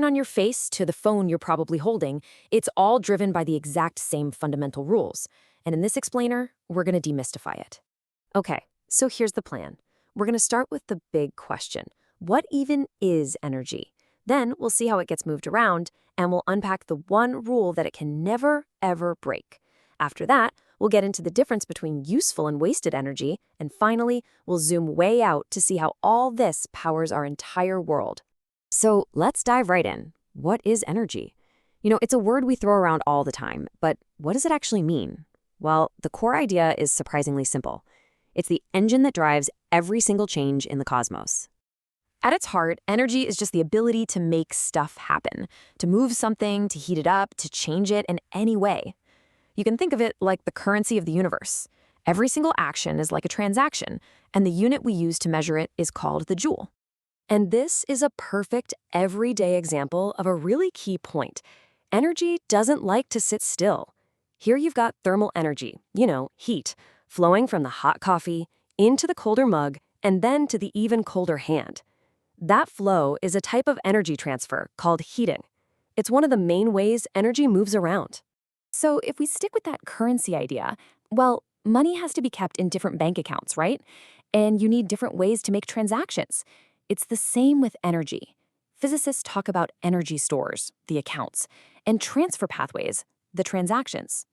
On your face to the phone you're probably holding, it's all driven by the exact same fundamental rules. And in this explainer, we're going to demystify it. Okay, so here's the plan. We're going to start with the big question. What even is energy? Then we'll see how it gets moved around, and we'll unpack the one rule that it can never, ever break. After that, we'll get into the difference between useful and wasted energy, and finally, we'll zoom way out to see how all this powers our entire world. So let's dive right in. What is energy? It's a word we throw around all the time, but what does it actually mean? Well, the core idea is surprisingly simple. It's the engine that drives every single change in the cosmos. At its heart, energy is just the ability to make stuff happen, to move something, to heat it up, to change it in any way. You can think of it like the currency of the universe. Every single action is like a transaction, and the unit we use to measure it is called the joule. And this is a perfect everyday example of a really key point. Energy doesn't like to sit still. Here you've got thermal energy, heat, flowing from the hot coffee into the colder mug and then to the even colder hand. That flow is a type of energy transfer called heating. It's one of the main ways energy moves around. So if we stick with that currency idea, well, money has to be kept in different bank accounts, right? And you need different ways to make transactions. It's the same with energy. Physicists talk about energy stores, the accounts, and transfer pathways, the transactions.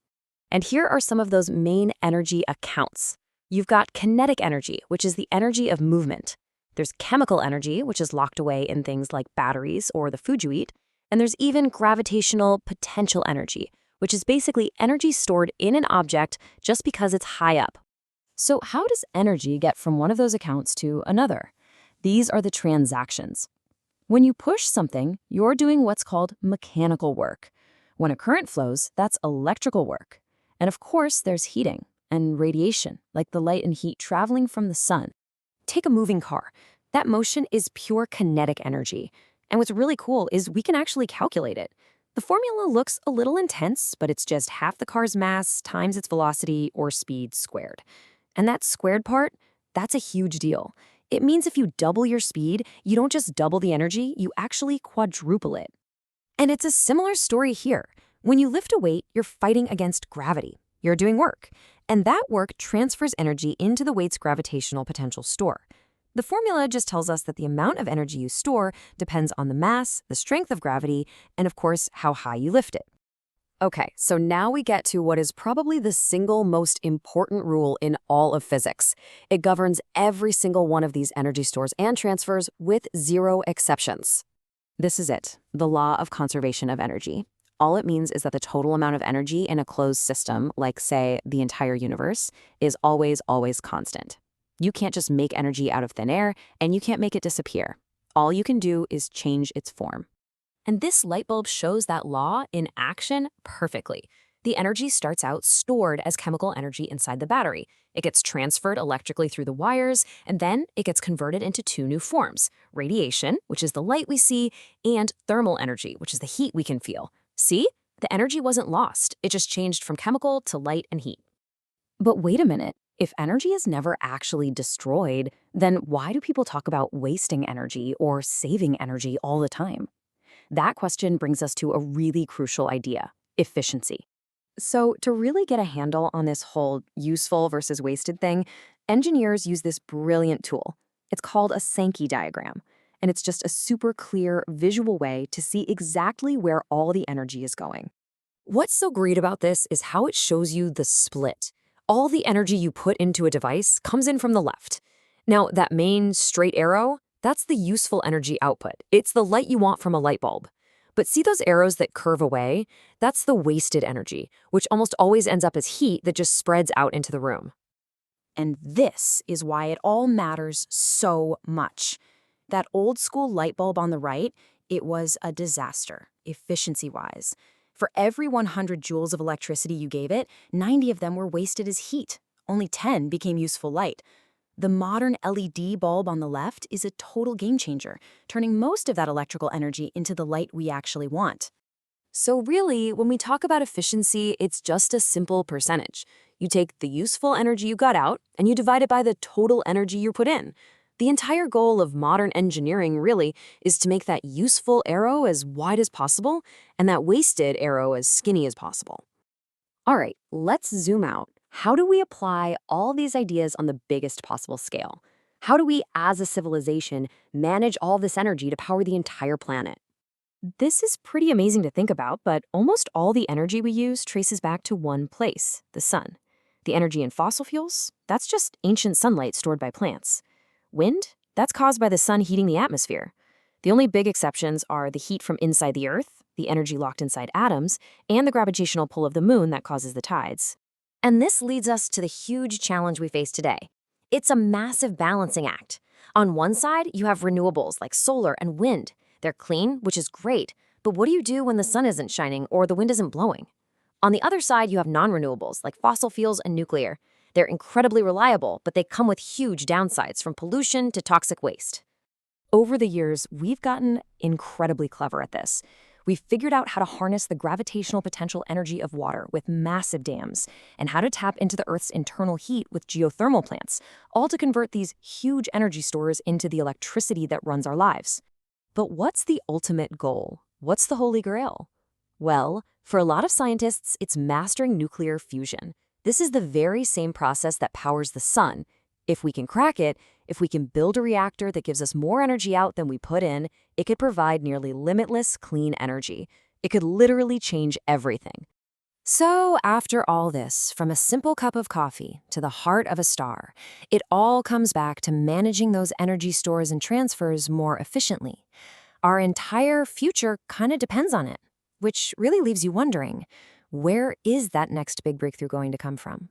And here are some of those main energy accounts. You've got kinetic energy, which is the energy of movement. There's chemical energy, which is locked away in things like batteries or the food you eat. And there's even gravitational potential energy, which is basically energy stored in an object just because it's high up. So how does energy get from one of those accounts to another? These are the transactions. When you push something, you're doing what's called mechanical work. When a current flows, that's electrical work. And of course, there's heating and radiation, like the light and heat traveling from the sun. Take a moving car. That motion is pure kinetic energy. And what's really cool is we can actually calculate it. The formula looks a little intense, but it's just half the car's mass times its velocity or speed squared. And that squared part, that's a huge deal. It means if you double your speed, you don't just double the energy, you actually quadruple it. And it's a similar story here. When you lift a weight, you're fighting against gravity. You're doing work. And that work transfers energy into the weight's gravitational potential store. The formula just tells us that the amount of energy you store depends on the mass, the strength of gravity, and of course, how high you lift it. Okay, so now we get to what is probably the single most important rule in all of physics. It governs every single one of these energy stores and transfers with zero exceptions. This is it, the law of conservation of energy. All it means is that the total amount of energy in a closed system, like, say, the entire universe, is always, always constant. You can't just make energy out of thin air, and you can't make it disappear. All you can do is change its form. And this light bulb shows that law in action perfectly. The energy starts out stored as chemical energy inside the battery. It gets transferred electrically through the wires, and then it gets converted into two new forms: radiation, which is the light we see, and thermal energy, which is the heat we can feel. See? The energy wasn't lost. It just changed from chemical to light and heat. But wait a minute. If energy is never actually destroyed, then why do people talk about wasting energy or saving energy all the time? That question brings us to a really crucial idea: efficiency. So to really get a handle on this whole useful versus wasted thing, engineers use this brilliant tool. It's called a Sankey diagram, and it's just a super clear visual way to see exactly where all the energy is going. What's so great about this is how it shows you the split. All the energy you put into a device comes in from the left. Now, that main straight arrow, that's the useful energy output. It's the light you want from a light bulb. But see those arrows that curve away? That's the wasted energy, which almost always ends up as heat that just spreads out into the room. And this is why it all matters so much. That old school light bulb on the right, it was a disaster, efficiency-wise. For every 100 joules of electricity you gave it, 90 of them were wasted as heat. Only 10 became useful light. The modern LED bulb on the left is a total game changer, turning most of that electrical energy into the light we actually want. So really, when we talk about efficiency, it's just a simple percentage. You take the useful energy you got out, and you divide it by the total energy you put in. The entire goal of modern engineering really is to make that useful arrow as wide as possible and that wasted arrow as skinny as possible. All right, let's zoom out. How do we apply all these ideas on the biggest possible scale? How do we, as a civilization, manage all this energy to power the entire planet? This is pretty amazing to think about, but almost all the energy we use traces back to one place, the sun. The energy in fossil fuels, that's just ancient sunlight stored by plants. Wind, that's caused by the sun heating the atmosphere. The only big exceptions are the heat from inside the Earth, the energy locked inside atoms, and the gravitational pull of the moon that causes the tides. And this leads us to the huge challenge we face today. It's a massive balancing act. On one side, you have renewables like solar and wind. They're clean, which is great, but what do you do when the sun isn't shining or the wind isn't blowing? On the other side, you have non-renewables like fossil fuels and nuclear. They're incredibly reliable, but they come with huge downsides from pollution to toxic waste. Over the years, we've gotten incredibly clever at this. We've figured out how to harness the gravitational potential energy of water with massive dams and how to tap into the Earth's internal heat with geothermal plants, all to convert these huge energy stores into the electricity that runs our lives. But what's the ultimate goal? What's the holy grail? Well, for a lot of scientists, it's mastering nuclear fusion. This is the very same process that powers the sun. If we can crack it, if we can build a reactor that gives us more energy out than we put in, it could provide nearly limitless clean energy. It could literally change everything. So after all this, from a simple cup of coffee to the heart of a star, it all comes back to managing those energy stores and transfers more efficiently. Our entire future kind of depends on it, which really leaves you wondering, where is that next big breakthrough going to come from?